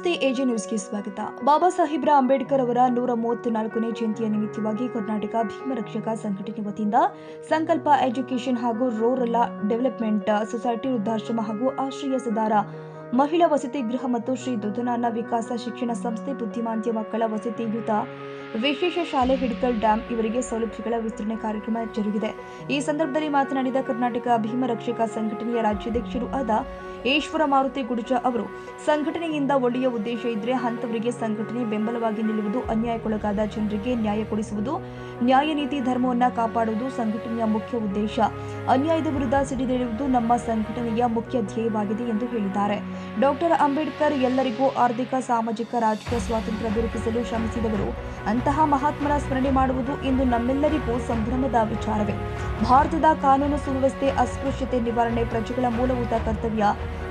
ನಮಸ್ತೆ, ಎಜೆ ನ್ಯೂಸ್ಗೆ ಸ್ವಾಗತ. ಬಾಬಾ ಸಾಹೇಬ್ರ ಅಂಬೇಡ್ಕರ್ ಅವರ 134ನೇ ಜಯಂತಿಯ ನಿಮಿತ್ತವಾಗಿ ಕರ್ನಾಟಕ ಭೀಮರಕ್ಷಕ ಸಂಘಟನೆ ವತಿಯಿಂದ ಸಂಕಲ್ಪ ಎಜುಕೇಷನ್ ಹಾಗೂ ರೂರಲ್ ಡೆವಲಪ್ಮೆಂಟ್ ಸೊಸೈಟಿ ವೃದ್ಧಾಶ್ರಮ ಹಾಗೂ ಆಶ್ರಯ ಸದಾರ ಮಹಿಳಾ ವಸತಿ ಗೃಹ ಮತ್ತು ಶ್ರೀ ದುಧನಾನ ವಿಕಾಸ ಶಿಕ್ಷಣ ಸಂಸ್ಥೆ ಬುದ್ಧಿಮಾಂದ್ಯ ಮಕ್ಕಳ ವಸತಿಯುತ ವಿಶೇಷ ಶಾಲೆ ಹಿಡ್ಕಲ್ ಡ್ಯಾಂ ಇವರಿಗೆ ಸೌಲಭ್ಯಗಳ ವಿಸ್ತರಣೆ ಕಾರ್ಯಕ್ರಮ ಜರುಗಿದೆ. ಈ ಸಂದರ್ಭದಲ್ಲಿ ಮಾತನಾಡಿದ ಕರ್ನಾಟಕ ಭೀಮರಕ್ಷಕ ಸಂಘಟನೆಯ ರಾಜ್ಯಾಧ್ಯಕ್ಷರು ಆದ ಈಶ್ವರ ಮಾರುತಿ ಗುಡುಜ ಅವರು, ಸಂಘಟನೆಯಿಂದ ಒಳ್ಳೆಯ ಉದ್ದೇಶ ಇದ್ರೆ ಅಂತವರಿಗೆ ಸಂಘಟನೆ ಬೆಂಬಲವಾಗಿ ನಿಲ್ಲುವುದು, ಅನ್ಯಾಯಕ್ಕೊಳಗಾದ ಜನರಿಗೆ ನ್ಯಾಯ ಕೊಡಿಸುವುದು, ನ್ಯಾಯ ನೀತಿ ಧರ್ಮವನ್ನು ಕಾಪಾಡುವುದು ಸಂಘಟನೆಯ ಮುಖ್ಯ ಉದ್ದೇಶ. ಅನ್ಯಾಯದ ವಿರುದ್ಧ ಸಿಡಿದೇಳುವುದು ನಮ್ಮ ಸಂಘಟನೆಯ ಮುಖ್ಯ ಧ್ಯೇಯವಾಗಿದೆ ಎಂದು ಹೇಳಿದ್ದಾರೆ. ಡಾಕ್ಟರ್ ಅಂಬೇಡ್ಕರ್ ಎಲ್ಲರಿಗೂ ಆರ್ಥಿಕ, ಸಾಮಾಜಿಕ, ರಾಜಕೀಯ ಸ್ವಾತಂತ್ರ್ಯ ದೊರಕಿಸಲು ಶ್ರಮಿಸಿದವರು. ಅಂತಹ ಮಹಾತ್ಮರ ಸ್ಮರಣೆ ಮಾಡುವುದು ಇಂದು ನಮ್ಮೆಲ್ಲರಿಗೂ ಸಂಭ್ರಮದ ವಿಚಾರವೇ. ಭಾರತದ ಕಾನೂನು ಸುವ್ಯವಸ್ಥೆ, ಅಸ್ಪೃಶ್ಯತೆ ನಿವಾರಣೆ, ಪ್ರಜೆಗಳ ಮೂಲಭೂತ ಕರ್ತವ್ಯ,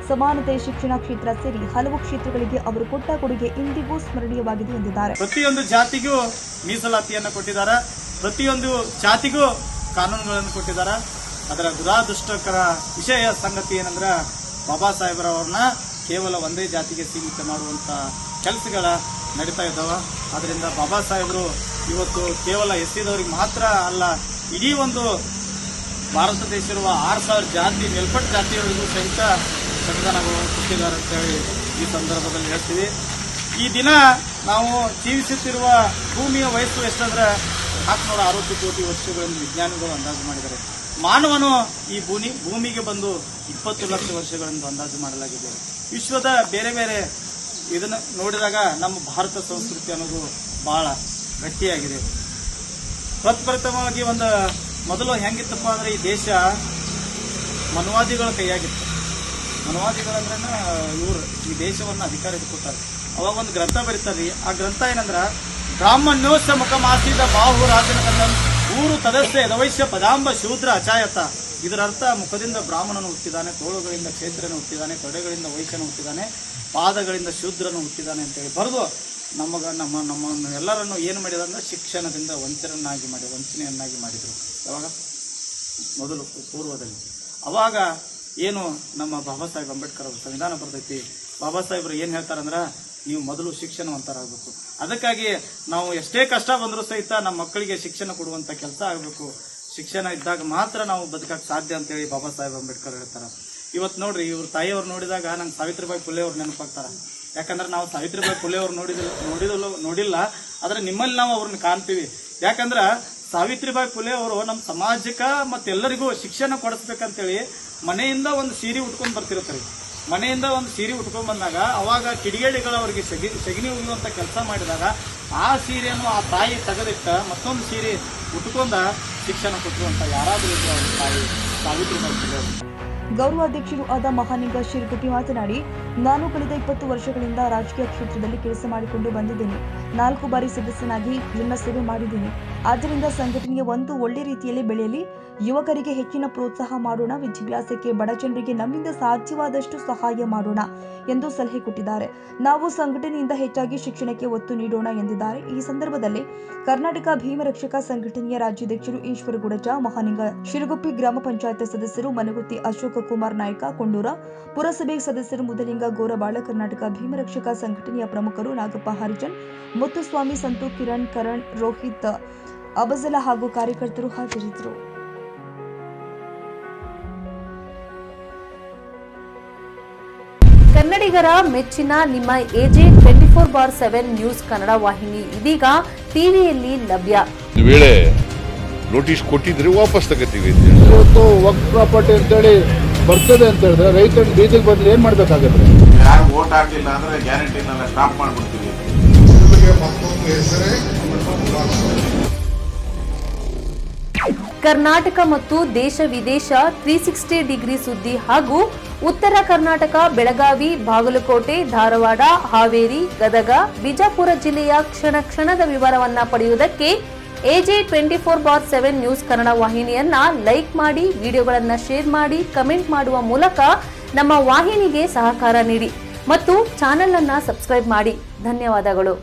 ಸಮಾನತೆ, ಶಿಕ್ಷಣ ಕ್ಷೇತ್ರ ಸೇರಿ ಹಲವು ಕ್ಷೇತ್ರಗಳಿಗೆ ಅವರು ಕೊಟ್ಟ ಕೊಡುಗೆ ಇಂದಿಗೂ ಸ್ಮರಣೀಯವಾಗಿದೆ ಎಂದಿದ್ದಾರೆ. ಪ್ರತಿಯೊಂದು ಜಾತಿಗೂ ಮೀಸಲಾತಿಯನ್ನು ಕೊಟ್ಟಿದ್ದಾರೆ, ಪ್ರತಿಯೊಂದು ಜಾತಿಗೂ ಕಾನೂನುಗಳನ್ನು ಕೊಟ್ಟಿದ್ದಾರೆ. ಅದರ ದುರಾದೃಷ್ಟಕರ ವಿಷಯ ಸಂಗತಿ ಏನಂದ್ರೆ, ಬಾಬಾ ಸಾಹೇಬ್ರವ್ರನ್ನ ಕೇವಲ ಒಂದೇ ಜಾತಿಗೆ ಸೀಮಿತ ಮಾಡುವಂತ ಕೆಲಸಗಳ ನಡೀತಾ ಇದ್ದಾವೆ. ಅದರಿಂದ ಬಾಬಾ ಸಾಹೇಬರು ಇವತ್ತು ಕೇವಲ ಎಸ್ಸಿದವರಿಗೆ ಮಾತ್ರ ಅಲ್ಲ, ಇಡೀ ಒಂದು ಭಾರತ ದೇಶ ಇರುವ 6,000 ಜಾತಿ ಮೇಲ್ಪಟ್ಟ ಜಾತಿಯವರಿಗೂ ಸಹಿತ ಸಂವಿಧಾನಗಳನ್ನು ಕೊಟ್ಟಿದ್ದಾರೆ ಅಂತೇಳಿ ಈ ಸಂದರ್ಭದಲ್ಲಿ ಹೇಳ್ತೀವಿ. ಈ ದಿನ ನಾವು ಜೀವಿಸುತ್ತಿರುವ ಭೂಮಿಯ ವಯಸ್ಸು ಎಷ್ಟಂದ್ರೆ 460 ಕೋಟಿ ವರ್ಷಗಳನ್ನು ವಿಜ್ಞಾನಿಗಳು ಅಂದಾಜು ಮಾಡಿದ್ದಾರೆ. ಮಾನವನು ಈ ಭೂಮಿಗೆ ಬಂದು 20 ಲಕ್ಷ ವರ್ಷಗಳಿಂದ ಅಂದಾಜು ಮಾಡಲಾಗಿದೆ. ವಿಶ್ವದ ಬೇರೆ ಬೇರೆ ಇದನ್ನು ನೋಡಿದಾಗ ನಮ್ಮ ಭಾರತ ಸಂಸ್ಕೃತಿ ಅನ್ನೋದು ಬಹಳ ಗಟ್ಟಿಯಾಗಿದೆ. ಪ್ರಪ್ರಥಮವಾಗಿ ಮೊದಲು ಹೆಂಗಿತ್ತಪ್ಪ ಅಂದ್ರೆ, ಈ ದೇಶ ಮನುವಾದಿಗಳ ಕೈಯಾಗಿತ್ತು. ಮನುವಾದಿಗಳಂದ್ರೆ ಇವರು ಈ ದೇಶವನ್ನು ಅಧಿಕಾರ ಕೊಡ್ತಾರೆ. ಅವಾಗ ಒಂದು ಗ್ರಂಥ ಬರೀತಾರೆ. ಆ ಗ್ರಂಥ ಏನಂದ್ರ, ಬ್ರಾಹ್ಮಣ್ಯೋಸ ಮುಖಮಾಸಿದ ಬಾಹು ರಾಜನ ಊರು ತದಸ್ಸೆ ಯದವೈಶ್ಯ ಪದಾಂಬ ಶೂದ್ರ ಅಚಾಯತ. ಇದರ ಅರ್ಥ, ಮುಖದಿಂದ ಬ್ರಾಹ್ಮಣನು ಹುಟ್ಟಿದಾನೆ, ತೋಳುಗಳಿಂದ ಕ್ಷೇತ್ರನು ಹುಟ್ಟಿದಾನೆ, ತೊಡೆಗಳಿಂದ ವೈಶ್ಯನು ಹುಟ್ಟಿದಾನೆ, ಪಾದಗಳಿಂದ ಶೂದ್ರನು ಹುಟ್ಟಿದಾನೆ ಅಂತೇಳಿ ಬರೆದು ನಮ್ಮನ್ನು ಎಲ್ಲರನ್ನು ಏನು ಮಾಡಿದ ಅಂದ್ರೆ ಶಿಕ್ಷಣದಿಂದ ವಂಚನೆಯನ್ನಾಗಿ ಮಾಡಿದರು. ಯಾವಾಗ? ಮೊದಲು ಪೂರ್ವದಲ್ಲಿ. ಅವಾಗ ಏನು ನಮ್ಮ ಬಾಬಾ ಸಾಹೇಬ್ ಅಂಬೇಡ್ಕರ್ ಅವರು ಸಂವಿಧಾನ ಬರ್ತೈತಿ. ಬಾಬಾ ಸಾಹೇಬ್ರು ಏನ್ ಹೇಳ್ತಾರಂದ್ರ, ನೀವು ಮೊದಲು ಶಿಕ್ಷಣವಂತರಾಗಬೇಕು. ಅದಕ್ಕಾಗಿ ನಾವು ಎಷ್ಟೇ ಕಷ್ಟ ಬಂದರೂ ಸಹಿತ ನಮ್ಮ ಮಕ್ಕಳಿಗೆ ಶಿಕ್ಷಣ ಕೊಡುವಂತ ಕೆಲಸ ಆಗಬೇಕು. ಶಿಕ್ಷಣ ಇದ್ದಾಗ ಮಾತ್ರ ನಾವು ಬದುಕಕ್ಕೆ ಸಾಧ್ಯ ಅಂತೇಳಿ ಬಾಬಾ ಸಾಹೇಬ್ ಅಂಬೇಡ್ಕರ್ ಹೇಳ್ತಾರ. ಇವತ್ತು ನೋಡ್ರಿ, ಇವ್ರ ತಾಯಿಯವ್ರು ನೋಡಿದಾಗ ನಂಗೆ ಸಾವಿತ್ರಿಬಾಯಿ ಫುಲೆ ಅವ್ರು ನೆನಪಾಗ್ತಾರ. ಯಾಕಂದ್ರೆ ನಾವು ಸಾವಿತ್ರಿಬಾಯಿ ಫುಲೆ ಅವ್ರು ನೋಡಿಲ್ಲ, ಆದ್ರೆ ನಿಮ್ಮಲ್ಲಿ ನಾವು ಅವ್ರನ್ನ ಕಾಣ್ತೀವಿ. ಯಾಕಂದ್ರ ಸಾವಿತ್ರಿಬಾಯಿ ಫುಲೆ ಅವರು ನಮ್ಮ ಸಮಾಜಕ್ಕೆ ಮತ್ತೆಲ್ಲರಿಗೂ ಶಿಕ್ಷಣ ಕೊಡಿಸ್ಬೇಕಂತೇಳಿ ಮನೆಯಿಂದ ಒಂದು ಸೀರೆ ಉಟ್ಕೊಂಡ್ ಬರ್ತಿರ್ತಾರೆ. ಮನೆಯಿಂದ ಒಂದು ಸೀರೆ ಉಟ್ಕೊಂಡ್ ಬಂದಾಗ ಅವಾಗ ಕಿಡಿಗೇಡಿಗಳು ಅವರಿಗೆ ಸೆಗಣಿ ಉಗಿಯುವಂತ ಕೆಲಸ ಮಾಡಿದಾಗ ಆ ಸೀರೆಯನ್ನು ಆ ತಾಯಿ ತೆಗೆದಿಟ್ಟ ಮತ್ತೊಂದು ಸೀರೆ ಉಟ್ಕೊಂಡ ಶಿಕ್ಷಣ ಕೊಟ್ಟಿರುವಂತ ಯಾರಾದರೂ ಇದ್ರು ಅವ್ರ ತಾಯಿ ಸಾವಿತ್ರಿಬಾಯಿ ಫುಲೆ ಅವರು. ಗೌರವಾಧ್ಯಕ್ಷರು ಆದ ಮಹಾಲಿಂಗ ಶಿರಗುಪ್ಪಿ ಮಾತನಾಡಿ, ನಾನು ಕಳೆದ 20 ವರ್ಷಗಳಿಂದ ರಾಜಕೀಯ ಕ್ಷೇತ್ರದಲ್ಲಿ ಕೆಲಸ ಮಾಡಿಕೊಂಡು ಬಂದಿದ್ದೇನೆ. 4 ಬಾರಿ ಸದಸ್ಯನಾಗಿ ನನ್ನ ಸೇವೆ ಮಾಡಿದ್ದೇನೆ. ಆದ್ದರಿಂದ ಸಂಘಟನೆಯ ಒಂದು ಒಳ್ಳೆ ರೀತಿಯಲ್ಲಿ ಬೆಳೆಯಲಿ, ಯುವಕರಿಗೆ ಹೆಚ್ಚಿನ ಪ್ರೋತ್ಸಾಹ ಮಾಡೋಣ, ವಿದ್ಯಾಭ್ಯಾಸಕ್ಕೆ ಬಡ ಜನರಿಗೆ ನಮ್ಮಿಂದ ಸಾಧ್ಯವಾದಷ್ಟು ಸಹಾಯ ಮಾಡೋಣ ಎಂದು ಸಲಹೆ ಕೊಟ್ಟಿದ್ದಾರೆ. ನಾವು ಸಂಘಟನೆಯಿಂದ ಹೆಚ್ಚಾಗಿ ಶಿಕ್ಷಣಕ್ಕೆ ಒತ್ತು ನೀಡೋಣ ಎಂದಿದ್ದಾರೆ. ಈ ಸಂದರ್ಭದಲ್ಲಿ ಕರ್ನಾಟಕ ಭೀಮರಕ್ಷಕ ಸಂಘಟನೆಯ ರಾಜ್ಯಾಧ್ಯಕ್ಷರು ಈಶ್ವರ ಗುಡಜ, ಮಹಾಲಿಂಗ ಶಿರಗುಪ್ಪಿ, ಗ್ರಾಮ ಪಂಚಾಯತ್ ಸದಸ್ಯರು ಮನಗುತ್ತಿ ಅಶೋಕ ಕುಮಾರ್ ನಾಯ್ಕ, ಕೊಂಡೂರ ಪುರಸಭೆ ಸದಸ್ಯರು ಮುದಲಿಂಗ ಗೋರಬಾಳ, ಕರ್ನಾಟಕ ಭೀಮರಕ್ಷಕ ಸಂಘಟನೆಯ ಪ್ರಮುಖರು ನಾಗಪ್ಪ ಹರಿಜನ್, ಮುತ್ತುಸ್ವಾಮಿ, ಸಂತು, ಕಿರಣ್, ಕರಣ್, ರೋಹಿತ್, ಅಬಜಲ ಹಾಗೂ ಕಾರ್ಯಕರ್ತರು ಹಾಜರಿದ್ದರು. ಕನ್ನಡಿಗರ ಮೆಚ್ಚಿನ ನಿಮ್ಮ ಎಜೆ 24/7 ನ್ಯೂಸ್ ಕನ್ನಡ ವಾಹಿನಿ ಇದೀಗ ಟಿವಿಯಲ್ಲಿ ಲಭ್ಯ. ವೇಳೆ ನೋಟಿಸ್ ಕೊಟ್ಟಿದ್ರೆ ವಾಪಸ್ ತಗೋತೀವಿ. ಇವತ್ತು ವಕ್ಫ್ ಪ್ರಾಪರ್ಟಿ ಅಂತೇಳಿ ಬರ್ತದೆ ಅಂತ ಹೇಳಿದ್ರೆ ರೈತರ ಬೀದಿಗೆ ಬದಲು ಏನ್ ಮಾಡ್ಬೇಕಾಗತ್ತೆ? ಯಾರು ವೋಟ್ ಹಾಕಲಿಲ್ಲ ಅಂದ್ರೆ ಗ್ಯಾರಂಟಿನೆಲ್ಲ ಸ್ಟಾಪ್ ಮಾಡ್ಬಿಡ್ತೀವಿ. ಕರ್ನಾಟಕ ಮತ್ತು ದೇಶ ವಿದೇಶ 360 ಡಿಗ್ರಿ ಸುದ್ದಿ ಹಾಗೂ ಉತ್ತರ ಕರ್ನಾಟಕ, ಬೆಳಗಾವಿ, ಬಾಗಲಕೋಟೆ, ಧಾರವಾಡ, ಹಾವೇರಿ, ಗದಗ, ಬಿಜಾಪುರ ಜಿಲ್ಲೆಯ ಕ್ಷಣ ಕ್ಷಣದ ವಿವರವನ್ನ ಪಡೆಯುವುದಕ್ಕೆ ಎಜೆ 24/7 ನ್ಯೂಸ್ ಕನ್ನಡ ವಾಹಿನಿಯನ್ನ ಲೈಕ್ ಮಾಡಿ, ವಿಡಿಯೋಗಳನ್ನ ಶೇರ್ ಮಾಡಿ, ಕಮೆಂಟ್ ಮಾಡುವ ಮೂಲಕ ನಮ್ಮ ವಾಹಿನಿಗೆ ಸಹಕಾರ ನೀಡಿ ಮತ್ತು ಚಾನೆಲ್ ಅನ್ನ ಸಬ್ಸ್ಕ್ರೈಬ್ ಮಾಡಿ. ಧನ್ಯವಾದಗಳು.